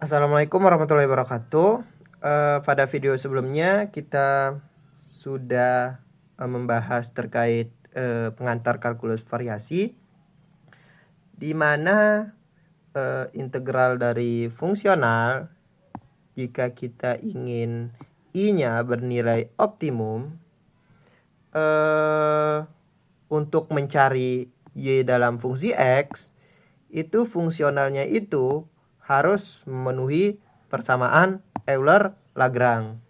Assalamualaikum warahmatullahi wabarakatuh. Pada video sebelumnya kita sudah membahas terkait pengantar kalkulus variasi, di mana integral dari fungsional jika kita ingin I-nya bernilai optimum, untuk mencari Y dalam fungsi X, itu fungsionalnya itu harus memenuhi persamaan Euler-Lagrange.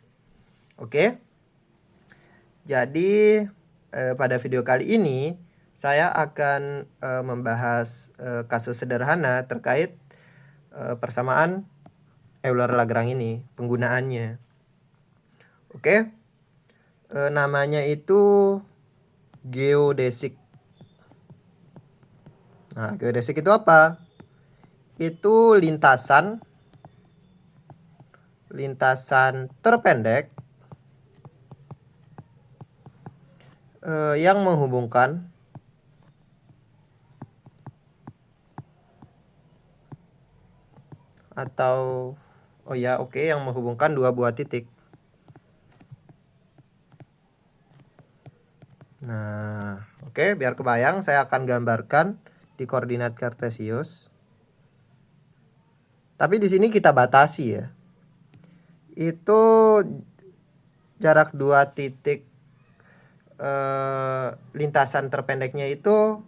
Oke. Jadi pada video kali ini saya akan membahas kasus sederhana terkait persamaan Euler-Lagrange ini, penggunaannya. Oke. Namanya itu geodesik. Nah, geodesik itu apa? Itu lintasan terpendek yang menghubungkan yang menghubungkan dua buah titik. Nah, oke, biar kebayang saya akan gambarkan di koordinat kartesius. Tapi di sini kita batasi ya. Itu jarak dua titik lintasan terpendeknya itu,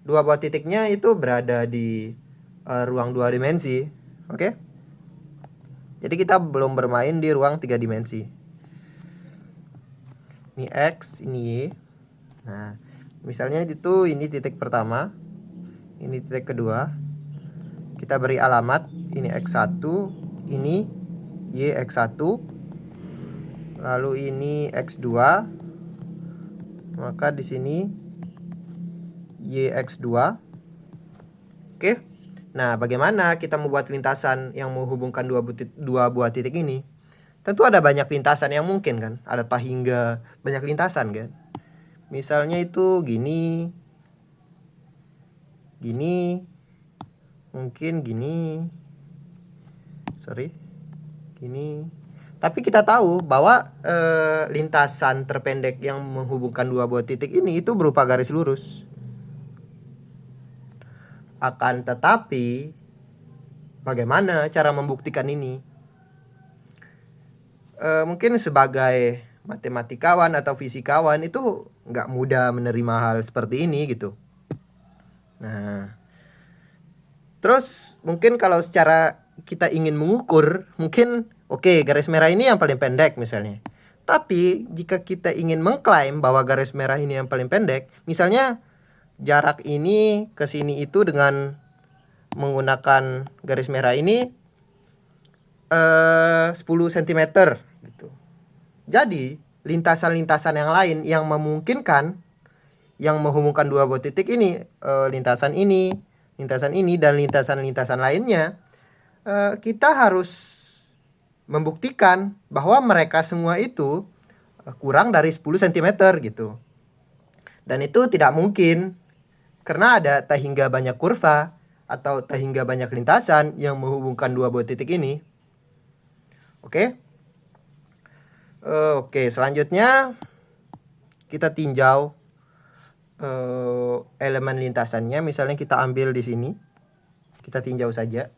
dua buah titiknya itu berada di ruang 2 dimensi. Oke. Jadi kita belum bermain di ruang 3 dimensi. Ini X, ini Y. Nah, misalnya itu ini titik pertama, ini titik kedua. Kita beri alamat, ini X1, ini YX1, lalu ini X2. Maka di sini YX2. Oke. Nah, bagaimana kita membuat lintasan yang menghubungkan dua buah titik ini? Tentu ada banyak lintasan yang mungkin kan. Ada hingga banyak lintasan kan. Misalnya itu gini, mungkin gini, gini. Tapi kita tahu bahwa lintasan terpendek yang menghubungkan dua buah titik ini itu berupa garis lurus. Akan tetapi, bagaimana cara membuktikan ini? Mungkin sebagai matematikawan atau fisikawan itu nggak mudah menerima hal seperti ini gitu. Nah, terus mungkin kalau secara kita ingin mengukur, mungkin garis merah ini yang paling pendek misalnya. Tapi jika kita ingin mengklaim bahwa garis merah ini yang paling pendek, misalnya jarak ini ke sini itu dengan menggunakan garis merah ini 10 cm gitu. Jadi lintasan-lintasan yang lain yang memungkinkan, yang menghubungkan dua buah titik ini, lintasan ini, dan lintasan-lintasan lainnya, kita harus membuktikan bahwa mereka semua itu kurang dari 10 cm gitu. Dan itu tidak mungkin karena ada tak hingga banyak kurva atau tak hingga banyak lintasan yang menghubungkan dua buah titik ini. Oke. Selanjutnya kita tinjau elemen lintasannya. Misalnya kita ambil di sini, kita tinjau saja.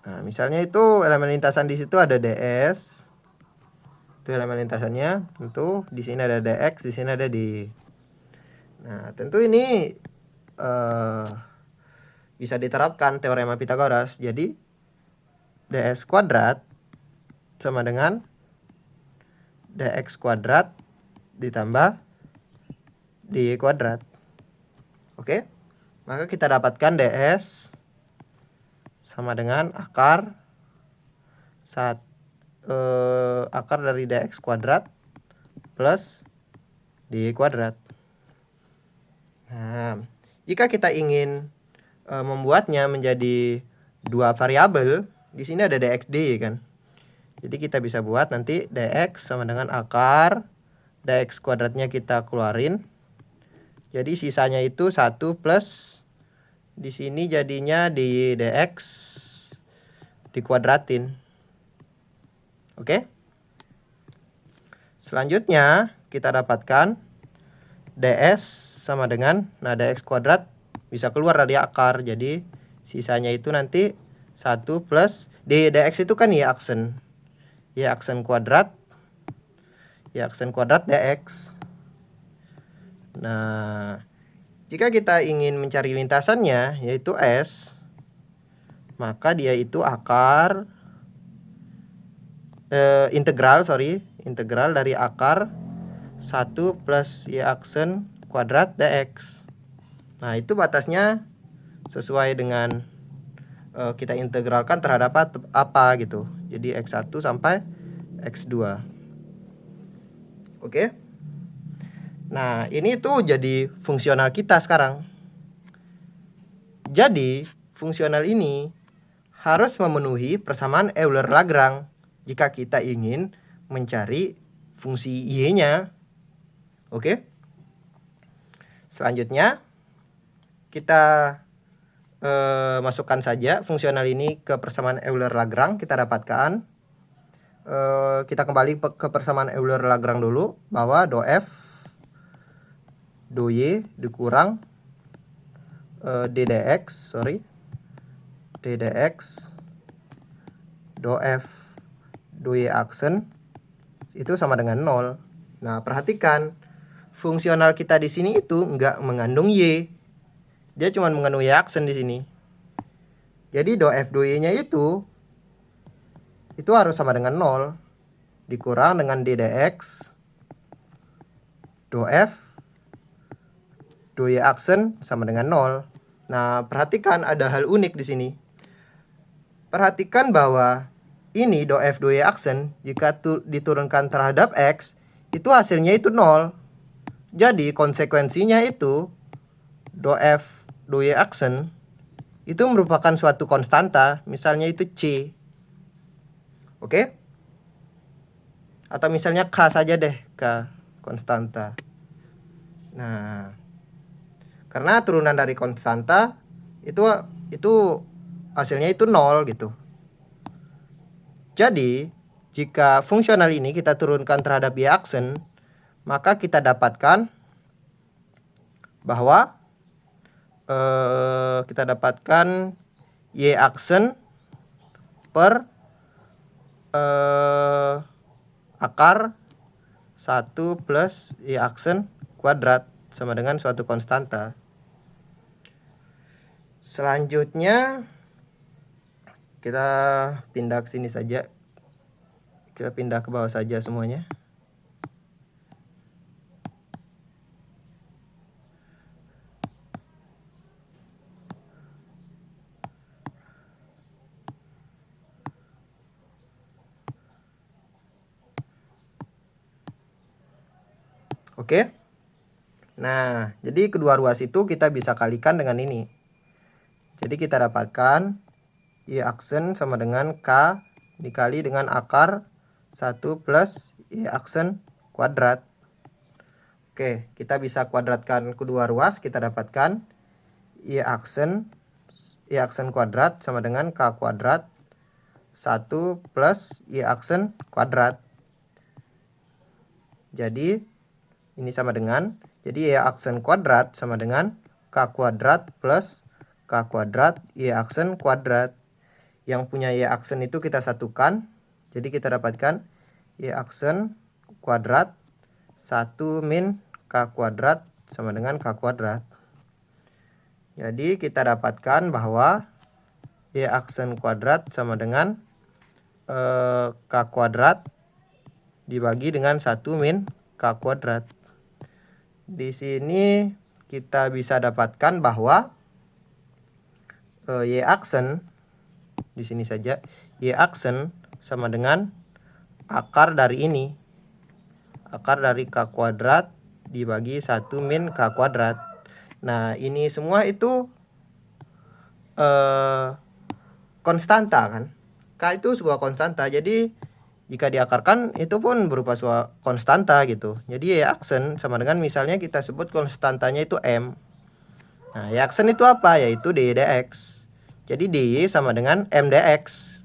Nah, misalnya itu elemen lintasan di situ ada DS. Itu elemen lintasannya. Tentu di sini ada DX, di sini ada D. Nah, tentu ini bisa diterapkan teorema Pitagoras. Jadi ds kuadrat sama dengan dx kuadrat ditambah dy kuadrat. Oke. Maka kita dapatkan ds sama dengan akar akar dari dx kuadrat plus dy kuadrat. Nah, jika kita ingin membuatnya menjadi dua variabel, di sini ada dx dy kan. Jadi kita bisa buat nanti dx sama dengan akar dx kuadratnya kita keluarin. Jadi sisanya itu 1 plus di sini jadinya di dx dikuadratin. Oke. Selanjutnya kita dapatkan ds sama dengan, nah dx kuadrat bisa keluar dari akar. Jadi sisanya itu nanti 1 plus dx itu kan y aksen. Y aksen kuadrat dx. Nah, jika kita ingin mencari lintasannya yaitu S, maka dia itu akar integral dari akar 1 plus y aksen kuadrat dx. Nah, itu batasnya sesuai dengan kita integralkan terhadap apa gitu. Jadi x1 sampai x2. Oke. Nah, ini tuh jadi fungsional kita sekarang. Jadi, fungsional ini harus memenuhi persamaan Euler-Lagrange jika kita ingin mencari fungsi y-nya. Oke. Selanjutnya, kita masukkan saja fungsional ini ke persamaan Euler-Lagrange. Kita dapatkan, kita kembali ke persamaan Euler-Lagrange dulu, bahwa do f do y dikurang ddx do f do y aksen itu sama dengan 0. Nah, perhatikan fungsional kita di sini itu enggak mengandung y. Dia cuma mengandung y aksen di sini. Jadi do f do y-nya itu harus sama dengan 0 dikurang dengan ddx do f do y aksen sama dengan 0. Nah, perhatikan ada hal unik di sini. Perhatikan bahwa ini do f do y aksen jika diturunkan terhadap x itu hasilnya itu 0. Jadi konsekuensinya itu do f do y aksen itu merupakan suatu konstanta, misalnya itu c. Oke? Atau misalnya k saja deh, k konstanta. Nah, karena turunan dari konstanta itu hasilnya itu 0 gitu. Jadi, jika fungsional ini kita turunkan terhadap y aksen, maka kita dapatkan bahwa y aksen per akar 1 plus y aksen kuadrat sama dengan suatu konstanta. Selanjutnya kita pindah ke sini saja. Kita pindah ke bawah saja semuanya. Oke. Nah, jadi kedua ruas itu kita bisa kalikan dengan ini. Jadi kita dapatkan y aksen sama dengan k dikali dengan akar 1 plus y aksen kuadrat. Oke, kita bisa kuadratkan kedua ruas, kita dapatkan y aksen kuadrat sama dengan k kuadrat 1 plus y aksen kuadrat. Jadi ini sama dengan, jadi y aksen kuadrat sama dengan k kuadrat plus k kuadrat y aksen kuadrat. Yang punya y aksen itu kita satukan. Jadi kita dapatkan y aksen kuadrat 1 min k kuadrat sama dengan k kuadrat. Jadi kita dapatkan bahwa y aksen kuadrat sama dengan k kuadrat dibagi dengan 1 min k kuadrat. Di sini kita bisa dapatkan bahwa y aksen di sini saja, y aksen sama dengan akar dari ini, akar dari k kuadrat dibagi 1 min k kuadrat. Nah, ini semua itu konstanta kan, k itu sebuah konstanta. Jadi Jika diakarkan itu pun berupa konstanta gitu. Jadi Y aksen sama dengan misalnya kita sebut konstantanya itu M. Nah, Y aksen itu apa? Yaitu dy dx. Jadi dy sama dengan M dx.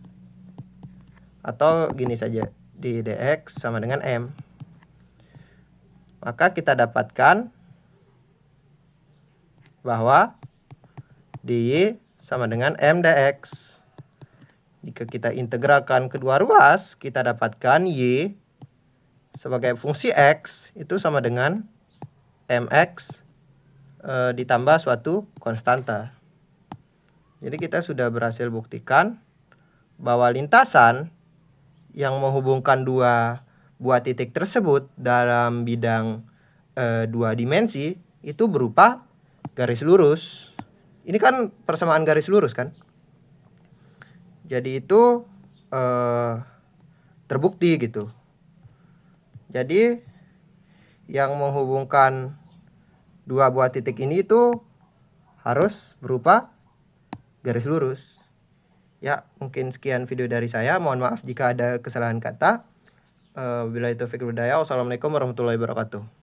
Atau gini saja, dy dx sama dengan M. Maka kita dapatkan bahwa dy sama dengan M dx. Jika kita integralkan kedua ruas, kita dapatkan y sebagai fungsi x itu sama dengan mx ditambah suatu konstanta. Jadi kita sudah berhasil buktikan bahwa lintasan yang menghubungkan dua buah titik tersebut dalam bidang 2 dimensi itu berupa garis lurus. Ini kan persamaan garis lurus kan? Jadi itu terbukti gitu. Jadi yang menghubungkan dua buah titik ini itu harus berupa garis lurus. Ya, mungkin sekian video dari saya. Mohon maaf jika ada kesalahan kata. Wabillahi taufiq wal hidayah. Wassalamualaikum warahmatullahi wabarakatuh.